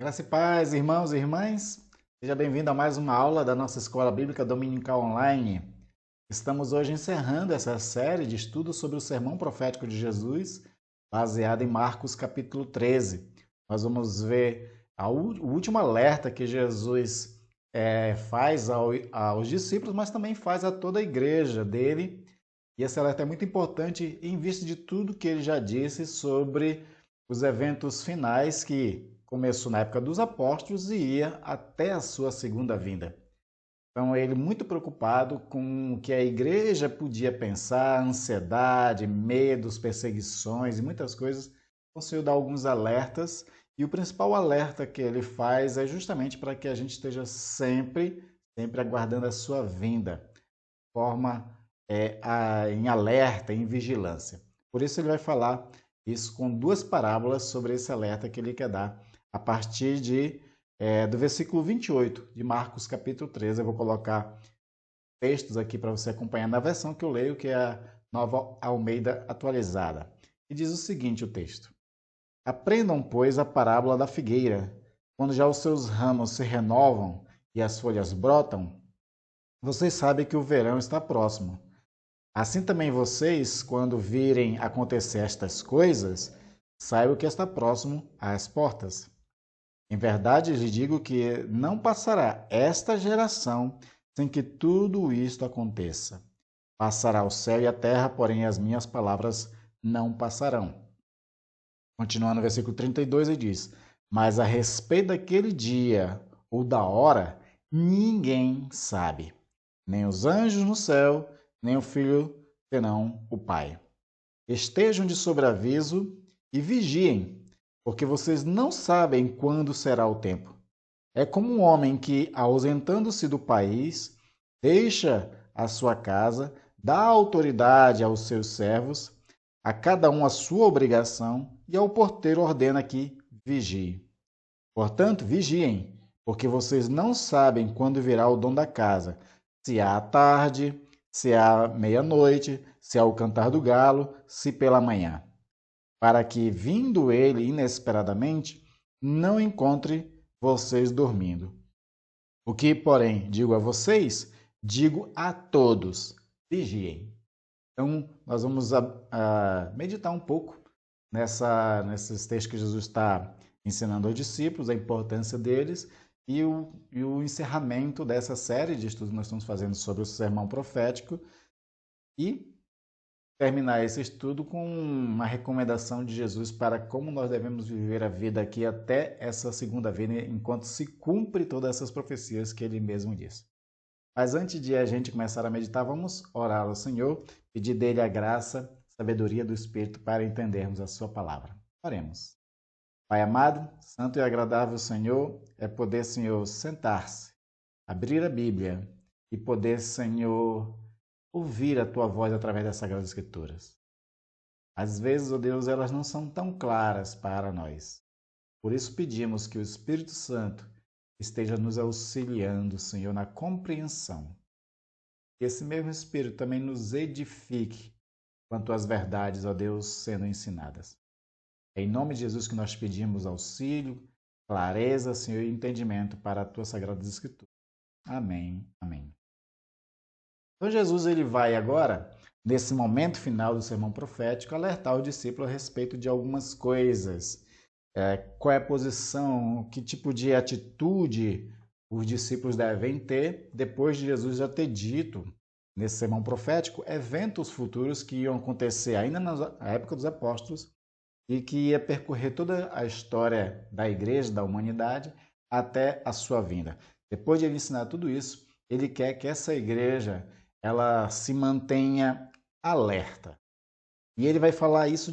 Graça e paz, irmãos e irmãs. Seja bem-vindo a mais uma aula da nossa Escola Bíblica Dominical Online. Estamos hoje encerrando essa série de estudos sobre o sermão profético de Jesus, baseado em Marcos capítulo 13. Nós vamos ver o último alerta que Jesus faz aos discípulos, mas também faz a toda a igreja dele. E esse alerta é muito importante em vista de tudo que ele já disse sobre os eventos finais que começou na época dos apóstolos e ia até a sua segunda vinda. Então, ele muito preocupado com o que a igreja podia pensar, ansiedade, medos, perseguições e muitas coisas, conseguiu dar alguns alertas. E o principal alerta que ele faz é justamente para que a gente esteja sempre aguardando a sua vinda, de forma em alerta, em vigilância. Por isso ele vai falar isso com duas parábolas sobre esse alerta que ele quer dar a partir do versículo 28 de Marcos capítulo 13. Eu vou colocar textos aqui para você acompanhar na versão que eu leio, que é a Nova Almeida atualizada. E diz o seguinte o texto: Aprendam, pois, a parábola da figueira. Quando já os seus ramos se renovam e as folhas brotam, vocês sabem que o verão está próximo. Assim também vocês, quando virem acontecer estas coisas, saibam que está próximo às portas. Em verdade, lhes digo que não passará esta geração sem que tudo isto aconteça. Passará o céu e a terra, porém as minhas palavras não passarão. Continuando no versículo 32, ele diz: Mas a respeito daquele dia ou da hora, ninguém sabe, nem os anjos no céu, nem o filho, senão o Pai. Estejam de sobreaviso e vigiem, porque vocês não sabem quando será o tempo. É como um homem que, ausentando-se do país, deixa a sua casa, dá autoridade aos seus servos, a cada um a sua obrigação, e ao porteiro ordena que vigie. Portanto, vigiem, porque vocês não sabem quando virá o dono da casa, se há à tarde, se há meia-noite, se há o cantar do galo, se pela manhã, para que, vindo ele inesperadamente, não encontre vocês dormindo. O que, porém, digo a vocês, digo a todos: vigiem. Então, nós vamos meditar um pouco nesses textos que Jesus está ensinando aos discípulos, a importância deles e o encerramento dessa série de estudos que nós estamos fazendo sobre o sermão profético e terminar esse estudo com uma recomendação de Jesus para como nós devemos viver a vida aqui até essa segunda vinda, enquanto se cumpre todas essas profecias que ele mesmo disse. Mas antes de a gente começar a meditar, vamos orar ao Senhor, pedir dele a graça, sabedoria do Espírito para entendermos a sua palavra. Oremos. Pai amado, santo e agradável Senhor, é poder, Senhor, sentar-se, abrir a Bíblia e poder, Senhor, ouvir a tua voz através das Sagradas Escrituras. Às vezes, ó Deus, elas não são tão claras para nós. Por isso pedimos que o Espírito Santo esteja nos auxiliando, Senhor, na compreensão. Que esse mesmo Espírito também nos edifique quanto às verdades, ó Deus, sendo ensinadas. É em nome de Jesus que nós pedimos auxílio, clareza, Senhor, e entendimento para a tua Sagrada Escritura. Amém. Amém. Então Jesus ele vai agora, nesse momento final do sermão profético, alertar o discípulo a respeito de algumas coisas. Qual é a posição, que tipo de atitude os discípulos devem ter depois de Jesus já ter dito, nesse sermão profético, eventos futuros que iam acontecer ainda na época dos apóstolos e que ia percorrer toda a história da igreja, da humanidade, até a sua vinda. Depois de ele ensinar tudo isso, ele quer que essa igreja ela se mantenha alerta. E ele vai falar isso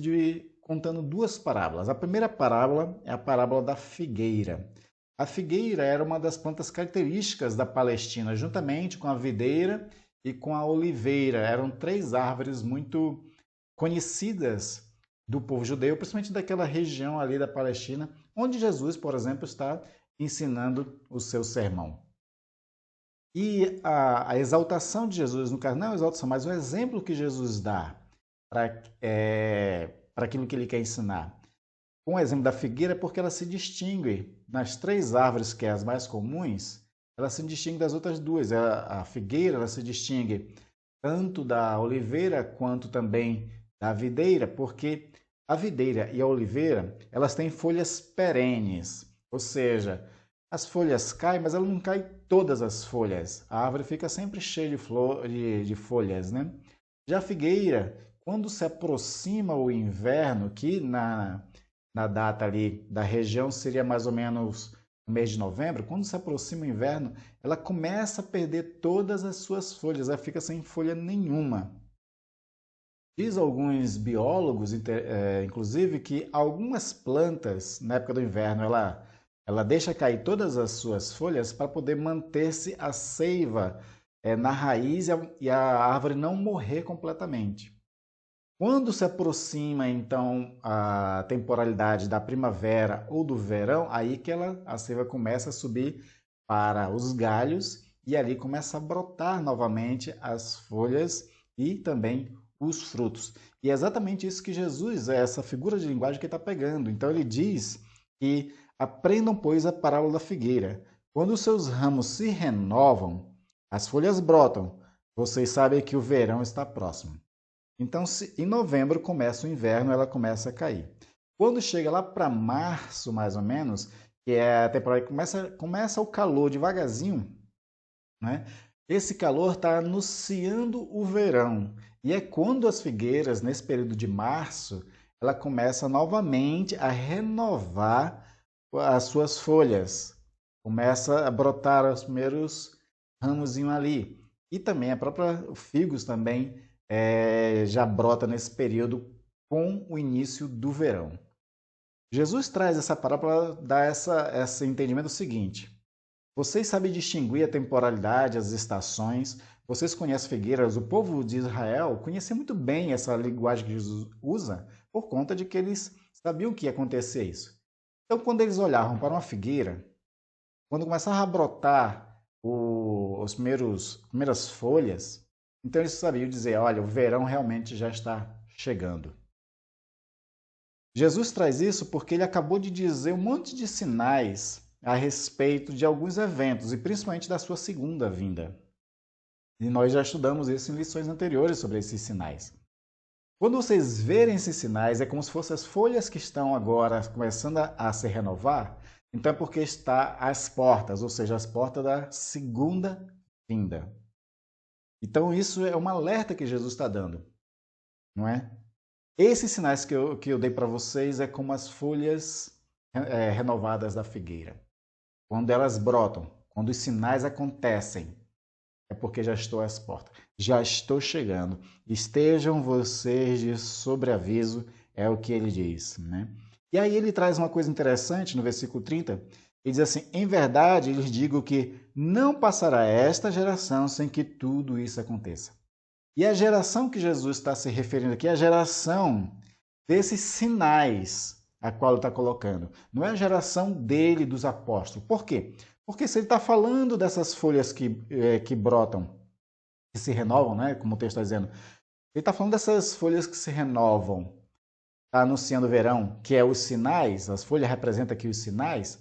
contando duas parábolas. A primeira parábola é a parábola da figueira. A figueira era uma das plantas características da Palestina, juntamente com a videira e com a oliveira. Eram três árvores muito conhecidas do povo judeu, principalmente daquela região ali da Palestina, onde Jesus, por exemplo, está ensinando o seu sermão. E a exaltação de Jesus, no caso, não é a exaltação, mas o exemplo que Jesus dá para aquilo que ele quer ensinar. com o exemplo da figueira, porque ela se distingue nas 3 árvores que é as mais comuns, ela se distingue das outras 2. A figueira ela se distingue tanto da oliveira quanto também da videira, porque a videira e a oliveira, elas têm folhas perenes, ou seja, as folhas caem, mas ela não cai todas as folhas. A árvore fica sempre cheia de folhas, né? Já a figueira, quando se aproxima o inverno, que na data ali da região seria mais ou menos no mês de novembro, quando se aproxima o inverno, ela começa a perder todas as suas folhas, ela fica sem folha nenhuma. Diz alguns biólogos, inclusive, que algumas plantas, na época do inverno, ela deixa cair todas as suas folhas para poder manter-se a seiva na raiz e a árvore não morrer completamente. Quando se aproxima, então, a temporalidade da primavera ou do verão, aí que a seiva começa a subir para os galhos e ali começa a brotar novamente as folhas e também os frutos. E é exatamente isso que Jesus, é essa figura de linguagem que está pegando. Então ele diz que aprendam, pois, a parábola da figueira. Quando os seus ramos se renovam, as folhas brotam. Vocês sabem que o verão está próximo. Então, se em novembro começa o inverno, ela começa a cair. Quando chega lá para março, mais ou menos, que é a temporada que começa o calor devagarzinho, né? Esse calor está anunciando o verão. E é quando as figueiras, nesse período de março, ela começa novamente a renovar as suas folhas. Começa a brotar os primeiros ramozinhos ali. E também a própria figos também já brota nesse período com o início do verão. Jesus traz essa parábola para dar esse entendimento seguinte. Vocês sabem distinguir a temporalidade, as estações. Vocês conhecem figueiras. O povo de Israel conhecia muito bem essa linguagem que Jesus usa por conta de que eles sabiam que ia acontecer isso. Então, quando eles olhavam para uma figueira, quando começava a brotar as primeiras folhas, então eles sabiam dizer, olha, o verão realmente já está chegando. Jesus traz isso porque ele acabou de dizer um monte de sinais a respeito de alguns eventos, e principalmente da sua segunda vinda. E nós já estudamos isso em lições anteriores sobre esses sinais. Quando vocês verem esses sinais, é como se fossem as folhas que estão agora começando a se renovar, então é porque está às portas, ou seja, às portas da segunda vinda. Então isso é um alerta que Jesus está dando, não é? Esses sinais que eu dei para vocês é como as folhas renovadas da figueira. Quando elas brotam, quando os sinais acontecem, é porque já estou às portas. Já estou chegando. Estejam vocês de sobreaviso, é o que ele diz, né? E aí ele traz uma coisa interessante no versículo 30. Ele diz assim, em verdade, lhes digo que não passará esta geração sem que tudo isso aconteça. E a geração que Jesus está se referindo aqui é a geração desses sinais a qual ele está colocando. Não é a geração dele, dos apóstolos. Por quê? Porque se ele está falando dessas folhas que brotam, que se renovam, né? Como o texto está dizendo, ele está falando dessas folhas que se renovam, está anunciando o verão, que é os sinais, as folhas representam aqui os sinais,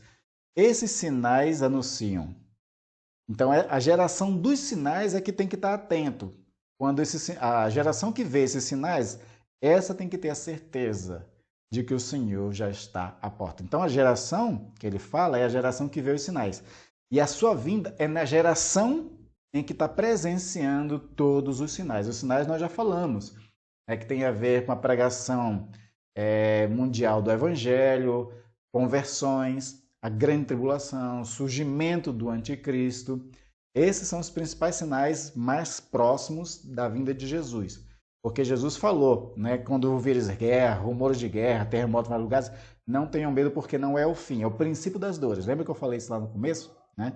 esses sinais anunciam. Então, a geração dos sinais é que tem que estar atento. Quando a geração que vê esses sinais, essa tem que ter a certeza de que o Senhor já está à porta. Então, a geração que ele fala é a geração que vê os sinais. E a sua vinda é na geração em que está presenciando todos os sinais. Os sinais nós já falamos, que tem a ver com a pregação mundial do Evangelho, conversões, a grande tribulação, surgimento do anticristo. Esses são os principais sinais mais próximos da vinda de Jesus. Porque Jesus falou, né, quando ouvires guerra, rumores de guerra, terremotos em vários lugares, não tenham medo porque não é o fim, é o princípio das dores. Lembra que eu falei isso lá no começo? Né?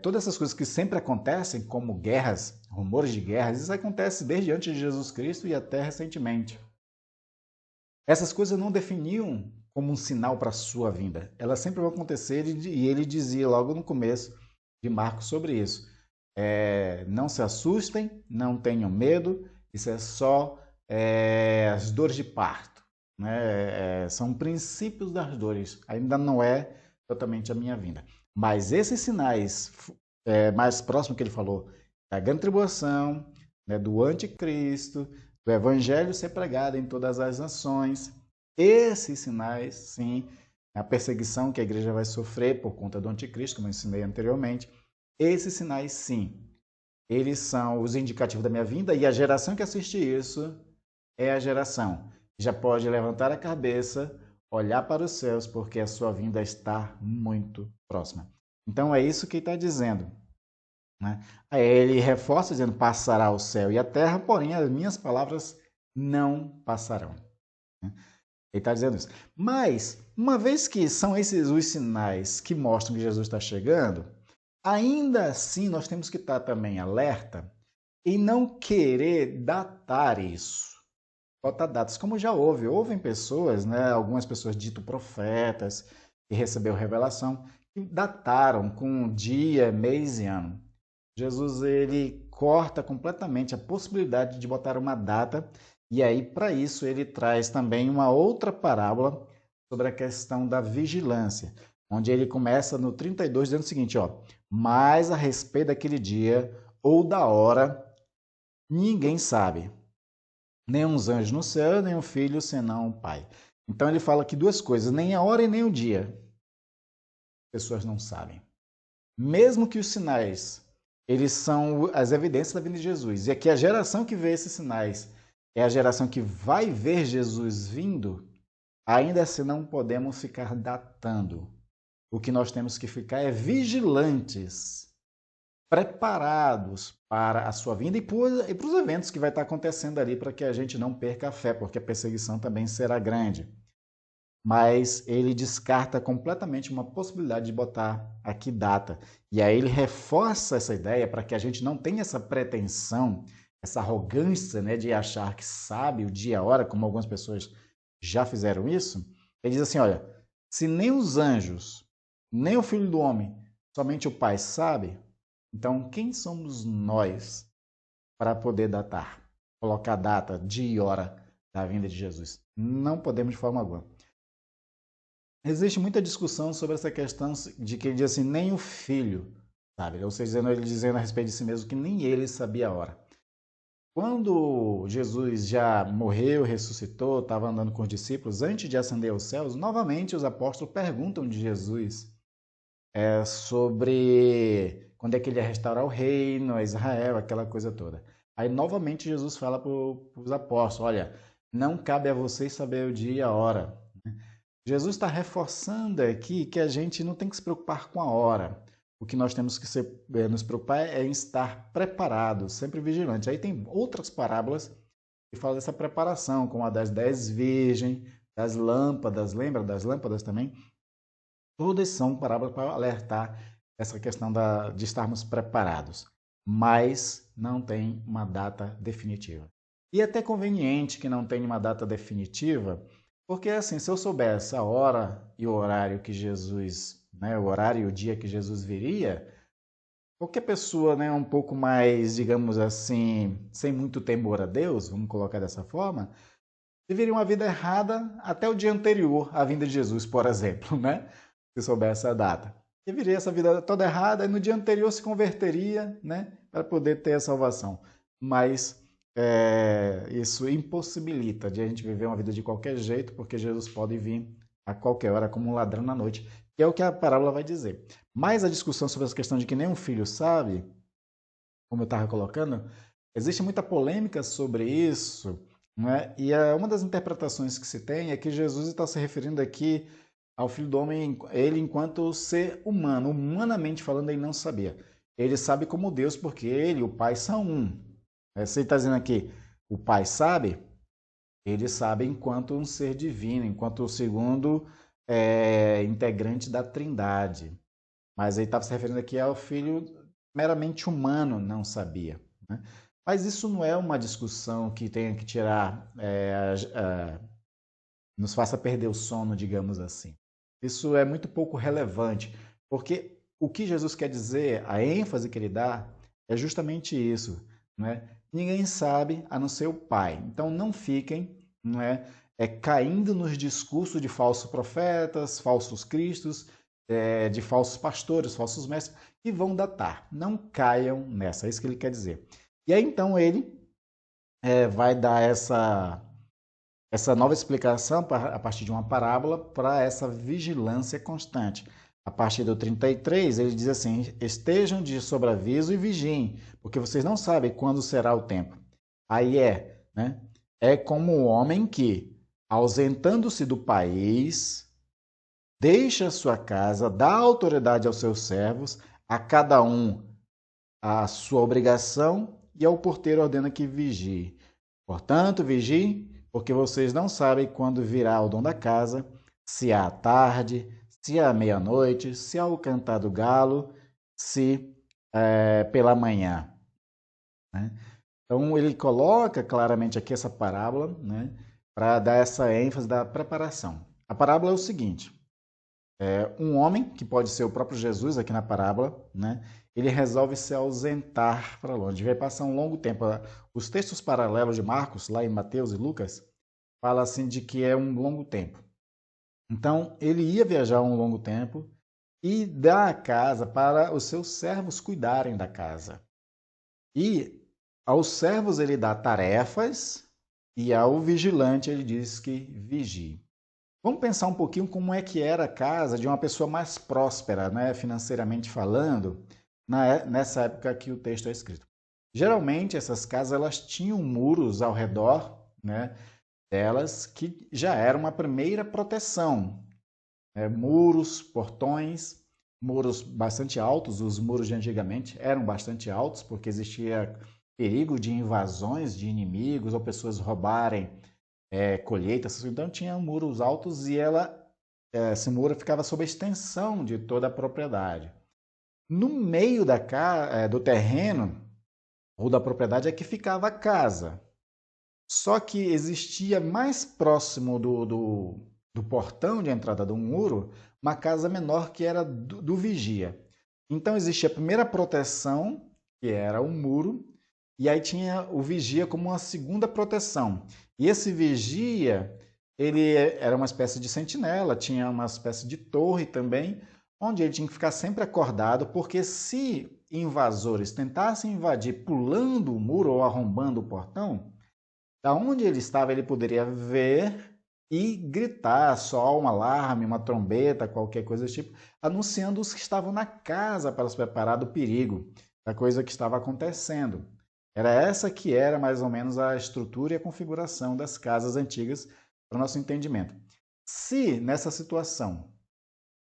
Todas essas coisas que sempre acontecem, como guerras, rumores de guerras, isso acontece desde antes de Jesus Cristo e até recentemente. Essas coisas não definiam como um sinal para a sua vinda. Elas sempre vão acontecer e ele dizia logo no começo de Marcos sobre isso. Não se assustem, não tenham medo, isso é só as dores de parto. né? São princípios das dores. Ainda não é totalmente a minha vinda. Mas esses sinais mais próximos que ele falou, da grande tribulação, né, do anticristo, do evangelho ser pregado em todas as nações, esses sinais, sim, a perseguição que a igreja vai sofrer por conta do anticristo, como eu ensinei anteriormente, esses sinais, sim, eles são os indicativos da minha vinda, e a geração que assiste isso é a geração que já pode levantar a cabeça, olhar para os céus, porque a sua vinda está muito próxima. Então é isso que ele está dizendo, né? Aí ele reforça dizendo: passará o céu e a terra, porém as minhas palavras não passarão. Ele está dizendo isso. Mas, uma vez que são esses os sinais que mostram que Jesus está chegando, ainda assim nós temos que estar também alerta e não querer datar isso. Botar datas, como já houve pessoas, né, algumas pessoas dito profetas, que receberam revelação, que dataram com dia, mês e ano. Jesus ele corta completamente a possibilidade de botar uma data, e aí para isso ele traz também uma outra parábola sobre a questão da vigilância, onde ele começa no 32 dizendo o seguinte, ó: mas a respeito daquele dia ou da hora ninguém sabe, nem os anjos no céu, nem o filho, senão o Pai. Então ele fala aqui duas coisas: nem a hora e nem o dia. As pessoas não sabem. Mesmo que os sinais, eles são as evidências da vinda de Jesus. E aqui a geração que vê esses sinais é a geração que vai ver Jesus vindo, ainda assim não podemos ficar datando. O que nós temos que ficar é vigilantes, preparados para a sua vinda e para os eventos que vai estar acontecendo ali, para que a gente não perca a fé, porque a perseguição também será grande. Mas ele descarta completamente uma possibilidade de botar aqui data. E aí ele reforça essa ideia para que a gente não tenha essa pretensão, essa arrogância, né, de achar que sabe o dia e a hora, como algumas pessoas já fizeram isso. Ele diz assim, olha, se nem os anjos, nem o Filho do Homem, somente o Pai sabe, então quem somos nós para poder datar, colocar data, dia e hora da vinda de Jesus? Não podemos de forma alguma. Existe muita discussão sobre essa questão de que ele diz assim, nem o filho sabe, ou seja, ele dizendo a respeito de si mesmo que nem ele sabia a hora. Quando Jesus já morreu, ressuscitou, estava andando com os discípulos, antes de ascender aos céus, novamente os apóstolos perguntam de Jesus sobre quando é que ele ia restaurar o reino, a Israel, aquela coisa toda. Aí novamente Jesus fala para os apóstolos, olha, não cabe a vocês saber o dia e a hora. Jesus está reforçando aqui que a gente não tem que se preocupar com a hora. O que nós temos que nos preocupar é em estar preparado, sempre vigilante. Aí tem outras parábolas que falam dessa preparação, como a das 10 virgens, das lâmpadas, lembra das lâmpadas também? Todas são parábolas para alertar essa questão de estarmos preparados, mas não tem uma data definitiva. E é até conveniente que não tenha uma data definitiva, porque assim, se eu soubesse a hora e o horário que Jesus, né, o horário e o dia que Jesus viria, qualquer pessoa, né, um pouco mais, digamos assim, sem muito temor a Deus, vamos colocar dessa forma, viveria uma vida errada até o dia anterior à vinda de Jesus, por exemplo, né? Se soubesse a data. Viveria essa vida toda errada e no dia anterior se converteria, né? Para poder ter a salvação. Mas isso impossibilita de a gente viver uma vida de qualquer jeito, porque Jesus pode vir a qualquer hora como um ladrão na noite, que é o que a parábola vai dizer. Mas a discussão sobre essa questão de que nem um filho sabe, como eu estava colocando, existe muita polêmica sobre isso, né? E uma das interpretações que se tem é que Jesus está se referindo aqui ao Filho do Homem, ele enquanto ser humano, humanamente falando, ele não sabia. Ele sabe como Deus, porque ele e o Pai são um. Você está dizendo aqui, o Pai sabe? Ele sabe enquanto um ser divino, enquanto o segundo integrante da Trindade. Mas ele estava se referindo aqui ao Filho meramente humano, não sabia, né? Mas isso não é uma discussão que tenha que tirar, nos faça perder o sono, digamos assim. Isso é muito pouco relevante, porque o que Jesus quer dizer, a ênfase que ele dá, é justamente isso, né? Ninguém sabe a não ser o Pai. Então não fiquem, não é, caindo nos discursos de falsos profetas, falsos cristos, de falsos pastores, falsos mestres, que vão datar. Não caiam nessa, é isso que ele quer dizer. E aí então ele vai dar essa nova explicação a partir de uma parábola para essa vigilância constante. A partir do 33, ele diz assim: estejam de sobreaviso e vigiem, porque vocês não sabem quando será o tempo. Aí né? É como o homem que, ausentando-se do país, deixa sua casa, dá autoridade aos seus servos, a cada um a sua obrigação, e ao porteiro ordena que vigie. Portanto, vigiem, porque vocês não sabem quando virá o dono da casa, se é à tarde, se é à meia-noite, se é o cantar do galo, se pela manhã. Né? Então, ele coloca claramente aqui essa parábola, né, para dar essa ênfase da preparação. A parábola é o seguinte: um homem, que pode ser o próprio Jesus aqui na parábola, né, ele resolve se ausentar para longe, vai passar um longo tempo. Os textos paralelos de Marcos, lá em Mateus e Lucas, fala assim de que é um longo tempo. Então, ele ia viajar um longo tempo e dar a casa para os seus servos cuidarem da casa. E aos servos ele dá tarefas e ao vigilante ele diz que vigie. Vamos pensar um pouquinho como é que era a casa de uma pessoa mais próspera, né, financeiramente falando, nessa época que o texto é escrito. Geralmente essas casas elas tinham muros ao redor, né, delas que já era uma primeira proteção. Muros, portões, muros bastante altos. Os muros de antigamente eram bastante altos porque existia perigo de invasões de inimigos ou pessoas roubarem colheitas. Então tinha muros altos e esse muro ficava sob a extensão de toda a propriedade. No meio do terreno ou da propriedade é que ficava a casa. Só que existia mais próximo do portão de entrada do muro uma casa menor que era do vigia. Então existia a primeira proteção, que era o muro, e aí tinha o vigia como uma segunda proteção. E esse vigia, ele era uma espécie de sentinela, tinha uma espécie de torre também, onde ele tinha que ficar sempre acordado, porque se invasores tentassem invadir pulando o muro ou arrombando o portão, da onde ele estava ele poderia ver e gritar, soar um alarme, uma trombeta, qualquer coisa desse tipo, anunciando os que estavam na casa para se preparar do perigo, da coisa que estava acontecendo. Era essa que era mais ou menos a estrutura e a configuração das casas antigas para o nosso entendimento. Se nessa situação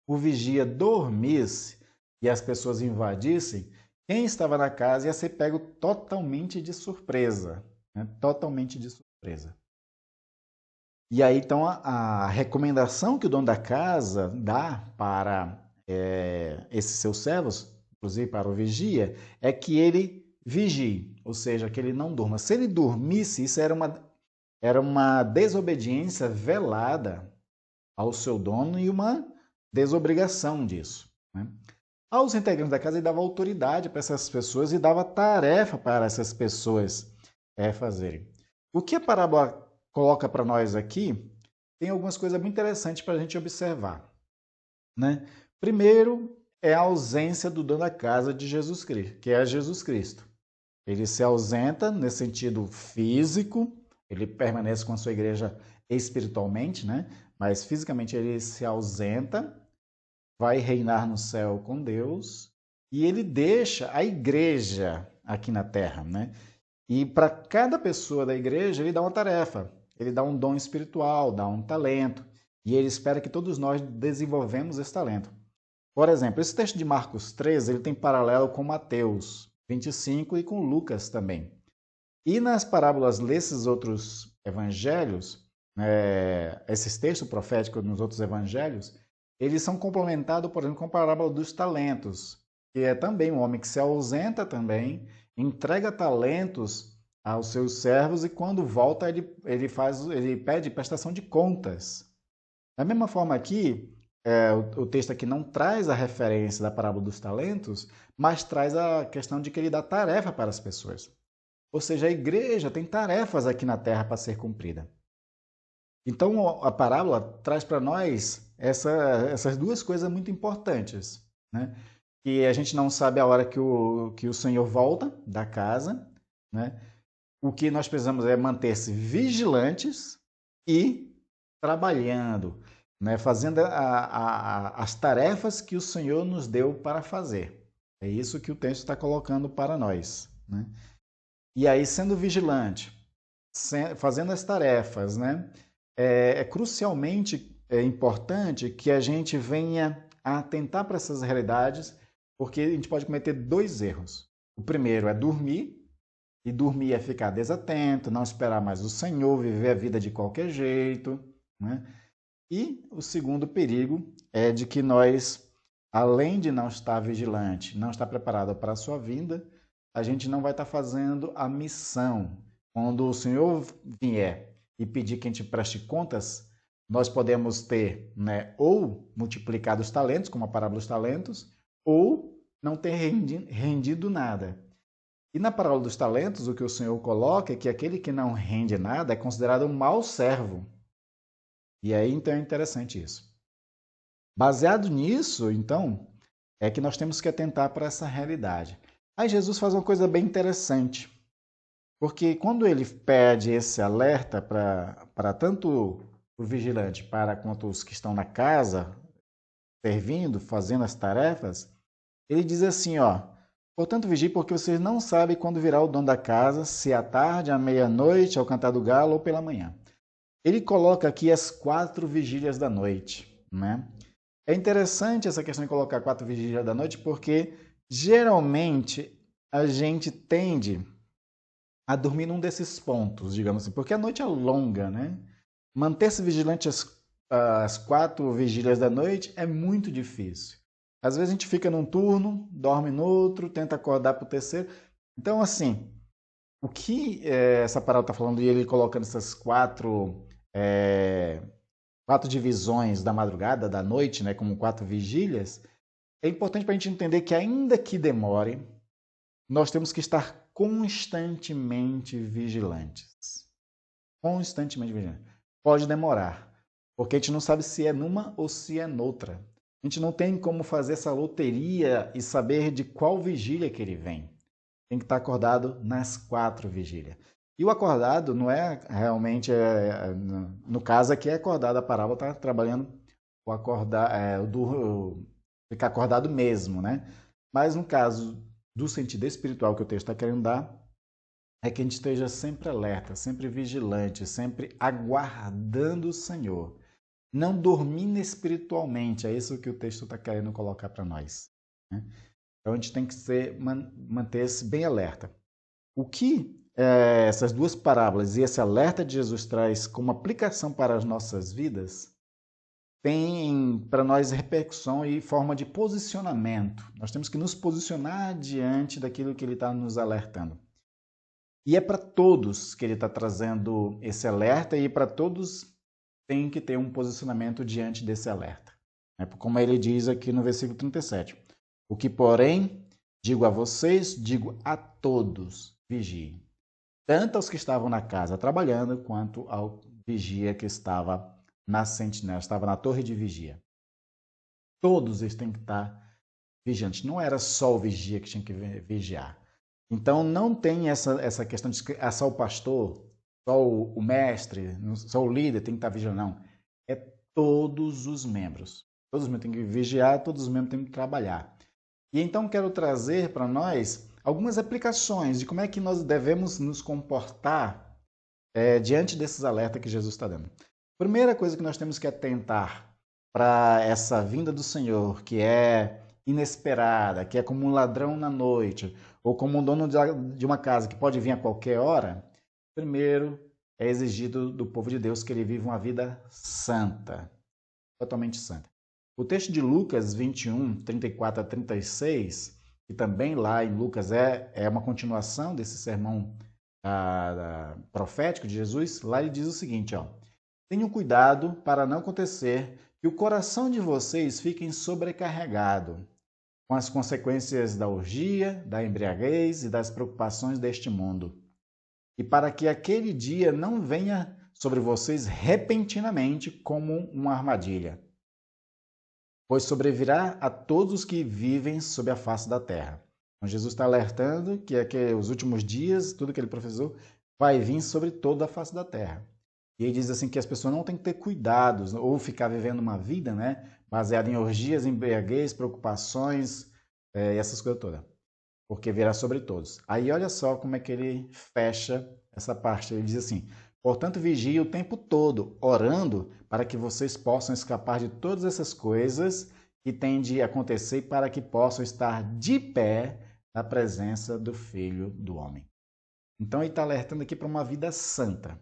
o vigia dormisse e as pessoas invadissem, quem estava na casa ia ser pego totalmente de surpresa. Né? Totalmente de surpresa. E aí, então, a recomendação que o dono da casa dá para esses seus servos, inclusive para o vigia, é que ele vigie, ou seja, que ele não durma. Se ele dormisse, isso era uma desobediência velada ao seu dono e uma desobrigação disso. Né? Aos integrantes da casa, ele dava autoridade para essas pessoas e dava tarefa para essas pessoas fazerem. O que a parábola coloca para nós aqui tem algumas coisas muito interessantes para a gente observar. Né? Primeiro, é a ausência do dono da casa de Jesus Cristo, que é Jesus Cristo. Ele se ausenta nesse sentido físico, ele permanece com a sua igreja espiritualmente, né? Mas fisicamente ele se ausenta, vai reinar no céu com Deus e ele deixa a igreja aqui na terra, né? E para cada pessoa da igreja ele dá uma tarefa, ele dá um dom espiritual, dá um talento e ele espera que todos nós desenvolvemos esse talento. Por exemplo, esse texto de Marcos 13 ele tem paralelo com Mateus 25 e com Lucas também. E nas parábolas desses outros evangelhos, esses textos proféticos nos outros evangelhos, eles são complementados, por exemplo, com a parábola dos talentos, que é também um homem que se ausenta também, entrega talentos aos seus servos e quando volta ele pede prestação de contas. Da mesma forma aqui, o texto aqui não traz a referência da parábola dos talentos, mas traz a questão de que ele dá tarefa para as pessoas. Ou seja, a igreja tem tarefas aqui na terra para ser cumprida. Então, a parábola traz para nós essas duas coisas muito importantes, né? Que a gente não sabe a hora que o Senhor volta da casa, né? O que nós precisamos é manter-se vigilantes e trabalhando, né? Fazendo as tarefas que o Senhor nos deu para fazer. É isso que o texto está colocando para nós, né? E aí, sendo vigilante, fazendo as tarefas, né? É crucialmente importante que a gente venha a atentar para essas realidades, porque a gente pode cometer dois erros. O primeiro é dormir, e dormir é ficar desatento, não esperar mais o Senhor, viver a vida de qualquer jeito, né? E o segundo perigo é de que nós, além de não estar vigilante, não estar preparado para a sua vinda, a gente não vai estar fazendo a missão. Quando o Senhor vier e pedir que a gente preste contas, nós podemos ter, né, ou multiplicado os talentos, como a parábola dos talentos, ou não ter rendido nada. E na parábola dos talentos, o que o Senhor coloca é que aquele que não rende nada é considerado um mau servo. E aí, então, é interessante isso. Baseado nisso, então, é que nós temos que atentar para essa realidade. Aí Jesus faz uma coisa bem interessante, porque quando ele pede esse alerta para tanto o vigilante para quanto os que estão na casa, servindo, fazendo as tarefas, ele diz assim, ó: portanto, vigie, porque vocês não sabem quando virá o dono da casa, se à tarde, à meia-noite, ao cantar do galo ou pela manhã. Ele coloca aqui as 4 vigílias da noite, né? É interessante essa questão de colocar 4 vigílias da noite, porque geralmente a gente tende a dormir num desses pontos, digamos assim, porque a noite é longa, né? Manter-se vigilante as 4 vigílias da noite é muito difícil. Às vezes a gente fica num turno, dorme no outro, tenta acordar para o terceiro. Então, assim, o que essa parábola está falando, e ele colocando essas 4 divisões da madrugada, da noite, né, como 4 vigílias, é importante para a gente entender que, ainda que demore, nós temos que estar constantemente vigilantes. Constantemente vigilantes. Pode demorar, porque a gente não sabe se é numa ou se é noutra. A gente não tem como fazer essa loteria e saber de qual vigília que ele vem. Tem que estar acordado nas 4 vigílias. E o acordado não é realmente, no caso aqui é acordado, a parábola está trabalhando o acordar, ficar acordado mesmo, né? Mas no caso do sentido espiritual que o texto está querendo dar, é que a gente esteja sempre alerta, sempre vigilante, sempre aguardando o Senhor. Não dormindo espiritualmente, é isso que o texto está querendo colocar para nós, né? Então a gente tem que manter-se bem alerta. O que essas duas parábolas e esse alerta de Jesus traz como aplicação para as nossas vidas tem para nós repercussão e forma de posicionamento. Nós temos que nos posicionar diante daquilo que ele está nos alertando. E é para todos que ele está trazendo esse alerta, e para todos tem que ter um posicionamento diante desse alerta. Como ele diz aqui no versículo 37. O que, porém, digo a vocês, digo a todos, vigiem. Tanto aos que estavam na casa trabalhando, quanto ao vigia que estava na sentinela, estava na torre de vigia. Todos eles têm que estar vigiantes. Não era só o vigia que tinha que vigiar. Então não tem essa questão de que só o pastor, só o mestre, só o líder tem que estar vigiando. Não. É todos os membros. Todos os membros têm que vigiar, todos os membros têm que trabalhar. E então quero trazer para nós algumas aplicações de como é que nós devemos nos comportar diante desses alertas que Jesus está dando. Primeira coisa que nós temos que atentar para essa vinda do Senhor, que é inesperada, que é como um ladrão na noite, ou como um dono de uma casa que pode vir a qualquer hora, primeiro é exigido do povo de Deus que ele viva uma vida santa, totalmente santa. O texto de Lucas 21, 34 a 36, que também lá em Lucas é uma continuação desse sermão profético de Jesus, lá ele diz o seguinte, ó: tenham cuidado para não acontecer que o coração de vocês fique sobrecarregado com as consequências da orgia, da embriaguez e das preocupações deste mundo, e para que aquele dia não venha sobre vocês repentinamente como uma armadilha, pois sobrevirá a todos os que vivem sob a face da terra. Então, Jesus está alertando que os últimos dias, tudo que ele profetizou, vai vir sobre toda a face da terra. E ele diz assim que as pessoas não têm que ter cuidados ou ficar vivendo uma vida, né, baseada em orgias, embriaguez, preocupações, e essas coisas todas, porque virá sobre todos. Aí olha só como é que ele fecha essa parte. Ele diz assim: portanto, vigie o tempo todo, orando para que vocês possam escapar de todas essas coisas que têm de acontecer e para que possam estar de pé na presença do Filho do Homem. Então ele está alertando aqui para uma vida santa,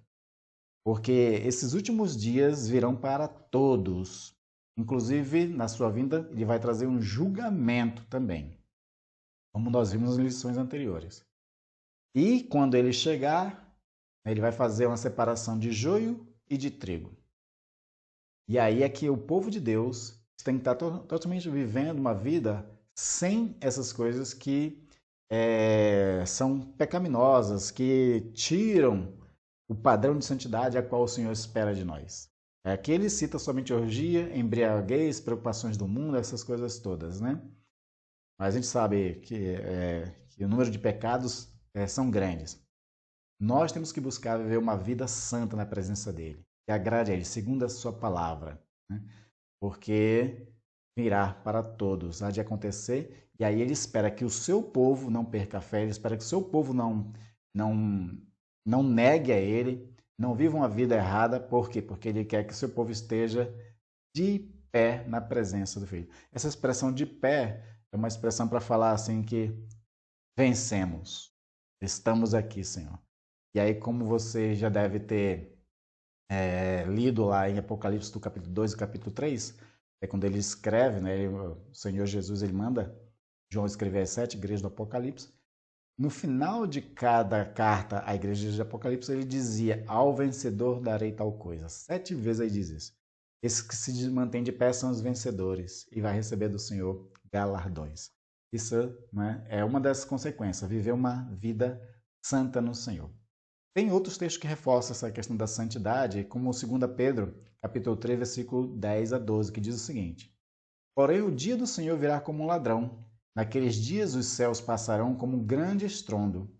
porque esses últimos dias virão para todos. Inclusive, na sua vinda, ele vai trazer um julgamento também, como nós vimos nas lições anteriores. E quando ele chegar, ele vai fazer uma separação de joio e de trigo. E aí é que o povo de Deus tem que estar totalmente vivendo uma vida sem essas coisas que são pecaminosas, que tiram o padrão de santidade a qual o Senhor espera de nós. Aqui ele cita somente orgia, embriaguez, preocupações do mundo, essas coisas todas, né? Mas a gente sabe que o número de pecados são grandes. Nós temos que buscar viver uma vida santa na presença dele, que agrade a ele, segundo a sua palavra, né? Porque virá para todos, há de acontecer, e aí ele espera que o seu povo não perca a fé, ele espera que o seu povo não negue a ele, não viva uma vida errada. Por quê? Porque ele quer que o seu povo esteja de pé na presença do Filho. Essa expressão de pé é uma expressão para falar assim que vencemos, estamos aqui, Senhor. E aí, como você já deve ter lido lá em Apocalipse do capítulo 2 e capítulo 3, é quando ele escreve, né, o Senhor Jesus ele manda João escrever as 7 igrejas do Apocalipse. No final de cada carta à igreja de Apocalipse, ele dizia: ao vencedor darei tal coisa. 7 vezes ele diz isso. Esses que se mantêm de pé são os vencedores e vai receber do Senhor galardões. Isso, né, é uma das consequências, viver uma vida santa no Senhor. Tem outros textos que reforçam essa questão da santidade, como o 2 Pedro, capítulo 3, versículo 10 a 12, que diz o seguinte: porém o dia do Senhor virá como um ladrão. Naqueles dias os céus passarão como um grande estrondo,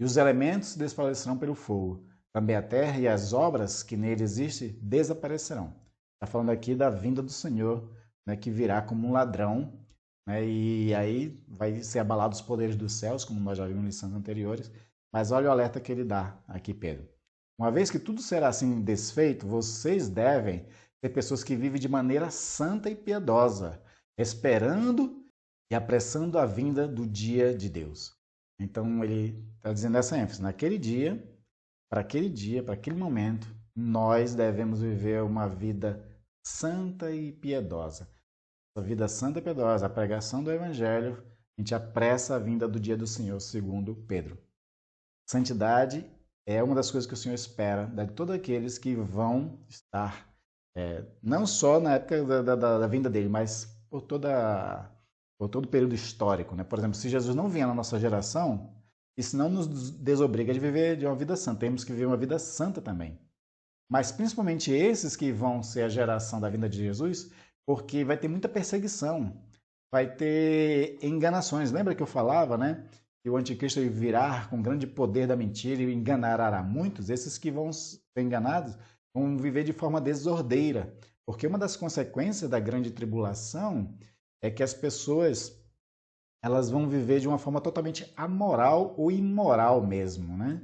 e os elementos desfalecerão pelo fogo. Também a terra e as obras que nele existem desaparecerão. Está falando aqui da vinda do Senhor, né, que virá como um ladrão, né, e aí vai ser abalado os poderes dos céus, como nós já vimos em lições anteriores. Mas olha o alerta que ele dá aqui, Pedro. Uma vez que tudo será assim desfeito, vocês devem ser pessoas que vivem de maneira santa e piedosa, esperando e apressando a vinda do dia de Deus. Então ele está dizendo essa ênfase. Naquele dia, para aquele momento, nós devemos viver uma vida santa e piedosa. Essa vida santa e piedosa, a pregação do Evangelho, a gente apressa a vinda do dia do Senhor, segundo Pedro. Santidade é uma das coisas que o Senhor espera de todos aqueles que vão estar, não só na época da vinda dele, mas por todo o período histórico, né? Por exemplo, se Jesus não vier na nossa geração, isso não nos desobriga de viver de uma vida santa. Temos que viver uma vida santa também. Mas principalmente esses que vão ser a geração da vinda de Jesus, porque vai ter muita perseguição, vai ter enganações. Lembra que eu falava, né? Que o anticristo virá com grande poder da mentira e enganará a muitos. Esses que vão ser enganados vão viver de forma desordeira, porque uma das consequências da grande tribulação é que as pessoas elas vão viver de uma forma totalmente amoral ou imoral mesmo, né?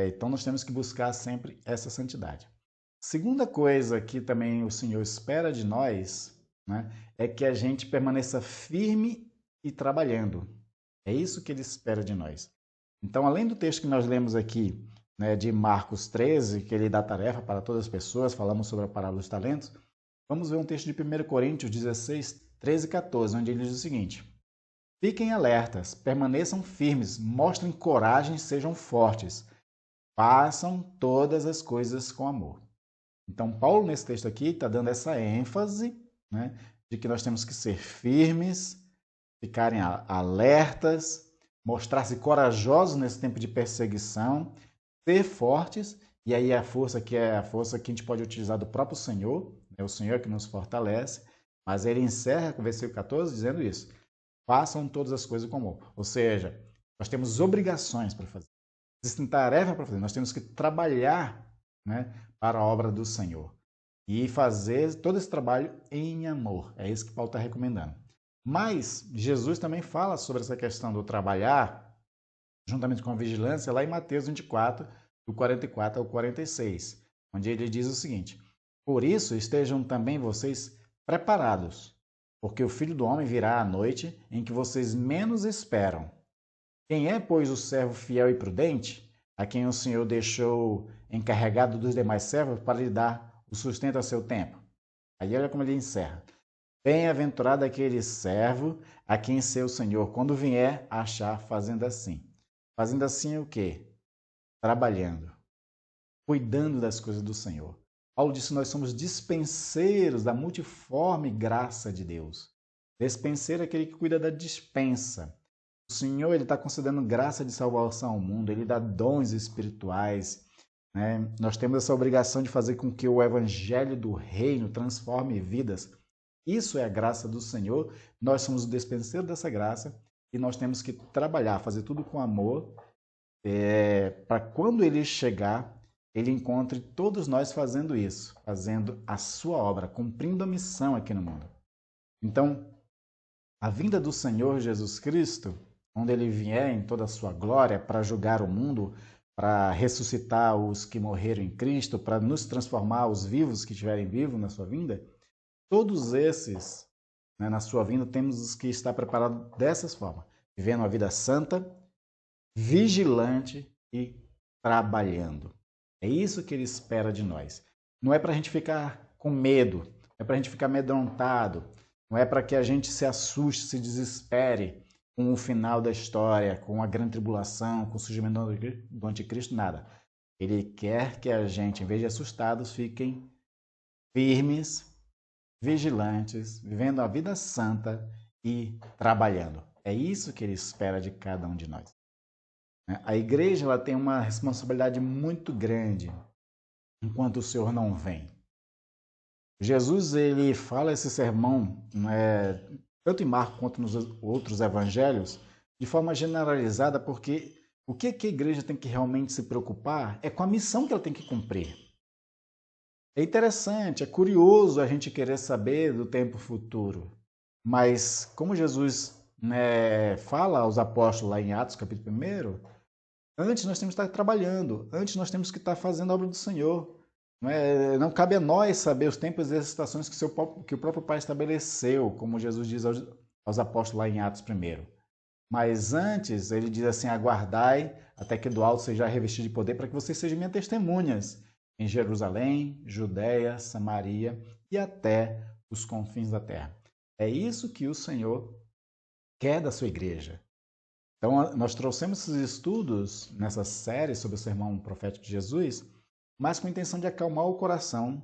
Então nós temos que buscar sempre essa santidade. Segunda coisa que também o Senhor espera de nós, né, é que a gente permaneça firme e trabalhando. É isso que ele espera de nós. Então, além do texto que nós lemos aqui, né, de Marcos 13, que ele dá tarefa para todas as pessoas, falamos sobre a parábola dos talentos, vamos ver um texto de 1 Coríntios 16, 13 e 14, onde ele diz o seguinte: fiquem alertas, permaneçam firmes, mostrem coragem, sejam fortes, façam todas as coisas com amor. Então, Paulo, nesse texto aqui, está dando essa ênfase, né, de que nós temos que ser firmes, ficarem alertas, mostrar-se corajosos nesse tempo de perseguição, ser fortes E aí a força que é a força que a gente pode utilizar do próprio Senhor, é o Senhor que nos fortalece, mas ele encerra com o versículo 14 dizendo isso: façam todas as coisas com amor. Ou seja, nós temos obrigações para fazer. Existem tarefas para fazer. Nós temos que trabalhar, né, para a obra do Senhor. E fazer todo esse trabalho em amor. É isso que Paulo está recomendando. Mas Jesus também fala sobre essa questão do trabalhar, juntamente com a vigilância, lá em Mateus 24, do 44 ao 46, onde ele diz o seguinte: por isso estejam também vocês preparados, porque o Filho do Homem virá à noite em que vocês menos esperam. Quem é, pois, o servo fiel e prudente, a quem o Senhor deixou encarregado dos demais servos para lhe dar o sustento a seu tempo? Aí olha como ele encerra. Bem-aventurado aquele servo a quem seu Senhor, quando vier, achar fazendo assim. Fazendo assim o quê? Trabalhando, cuidando das coisas do Senhor. Paulo disse que nós somos dispenseiros da multiforme graça de Deus. Dispenseiro é aquele que cuida da dispensa. O Senhor ele está concedendo graça de salvação ao mundo, ele dá dons espirituais. Né? Nós temos essa obrigação de fazer com que o evangelho do reino transforme vidas. Isso é a graça do Senhor. Nós somos o dispenseiro dessa graça e nós temos que trabalhar, fazer tudo com amor, para quando ele chegar, ele encontre todos nós fazendo isso, fazendo a sua obra, cumprindo a missão aqui no mundo. Então, a vinda do Senhor Jesus Cristo, onde ele vier em toda a sua glória para julgar o mundo, para ressuscitar os que morreram em Cristo, para nos transformar os vivos que estiverem vivos na sua vinda, todos esses, né, na sua vinda, temos que estar preparados dessas formas, vivendo uma vida santa, vigilante e trabalhando. É isso que ele espera de nós. Não é para a gente ficar com medo, não é para a gente ficar amedrontado, não é para que a gente se assuste, se desespere com o final da história, com a grande tribulação, com o surgimento do anticristo, nada. Ele quer que a gente, em vez de assustados, fiquem firmes, vigilantes, vivendo a vida santa e trabalhando. É isso que ele espera de cada um de nós. A igreja ela tem uma responsabilidade muito grande enquanto o Senhor não vem. Jesus ele fala esse sermão, tanto em Marcos quanto nos outros evangelhos, de forma generalizada, porque o que a igreja tem que realmente se preocupar é com a missão que ela tem que cumprir. É interessante, é curioso a gente querer saber do tempo futuro, mas como Jesus fala aos apóstolos lá em Atos capítulo 1, antes nós temos que estar trabalhando, antes nós temos que estar fazendo a obra do Senhor. Não cabe a nós saber os tempos e as estações que o próprio Pai estabeleceu, como Jesus diz aos apóstolos lá em Atos 1. Mas antes, ele diz assim: aguardai até que do alto seja revestido de poder, para que vocês sejam minhas testemunhas em Jerusalém, Judéia, Samaria e até os confins da terra. É isso que o Senhor quer da sua igreja. Então, nós trouxemos esses estudos nessa série sobre o sermão profético de Jesus, mas com a intenção de acalmar o coração,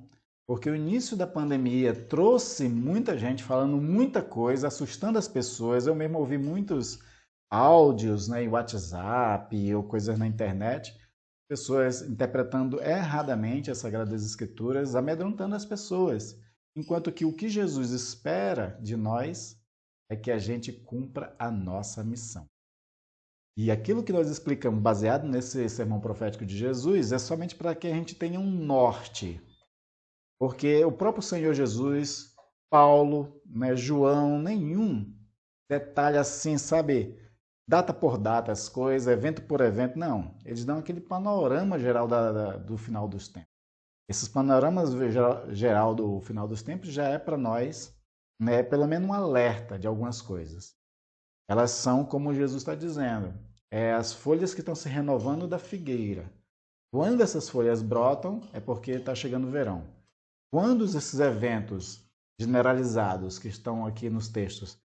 porque o início da pandemia trouxe muita gente falando muita coisa, assustando as pessoas. Eu mesmo ouvi muitos áudios em WhatsApp ou coisas na internet, pessoas interpretando erradamente as Sagradas Escrituras, amedrontando as pessoas, enquanto que o que Jesus espera de nós é que a gente cumpra a nossa missão. E aquilo que nós explicamos, baseado nesse sermão profético de Jesus, é somente para que a gente tenha um norte. Porque o próprio Senhor Jesus, Paulo, João, nenhum detalhe assim, sabe, data por data as coisas, evento por evento, não. Eles dão aquele panorama geral do final dos tempos. Esses panoramas geral do final dos tempos já é para nós, pelo menos um alerta de algumas coisas. Elas são, como Jesus está dizendo, as folhas que estão se renovando da figueira. Quando essas folhas brotam, é porque está chegando o verão. Quando esses eventos generalizados que estão aqui nos textos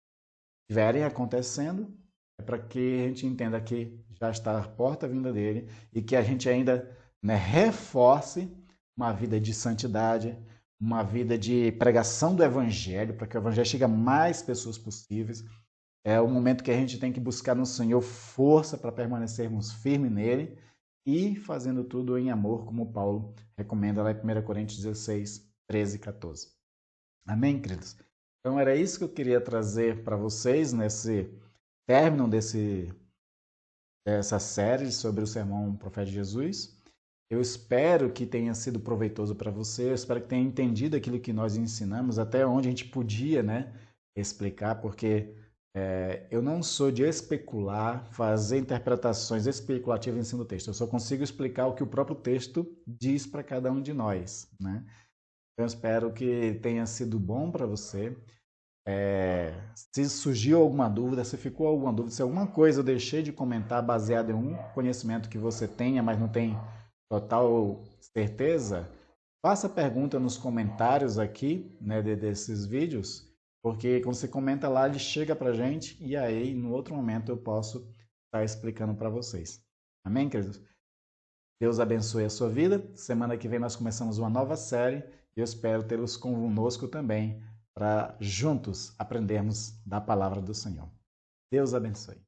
estiverem acontecendo, é para que a gente entenda que já está a porta vinda dele e que a gente ainda reforce uma vida de santidade, uma vida de pregação do evangelho, para que o evangelho chegue a mais pessoas possíveis. É o momento que a gente tem que buscar no Senhor força para permanecermos firmes nele e fazendo tudo em amor, como Paulo recomenda lá em 1 Coríntios 16, 13 e 14. Amém, queridos? Então era isso que eu queria trazer para vocês nesse término dessa série sobre o Sermão Profeta de Jesus. Eu espero que tenha sido proveitoso para você, eu espero que tenha entendido aquilo que nós ensinamos, até onde a gente podia, né, explicar, porque eu não sou de especular, fazer interpretações especulativas em cima do texto. Eu só consigo explicar o que o próprio texto diz para cada um de nós, né? Eu espero que tenha sido bom para você. Se surgiu alguma dúvida, se ficou alguma dúvida, se alguma coisa eu deixei de comentar baseado em um conhecimento que você tenha, mas não tem total certeza, faça pergunta nos comentários aqui, né, desses vídeos, porque quando você comenta lá, ele chega para a gente e aí, no outro momento, eu posso estar explicando para vocês. Amém, queridos? Deus abençoe a sua vida. Semana que vem nós começamos uma nova série e eu espero tê-los conosco também para juntos aprendermos da palavra do Senhor. Deus abençoe.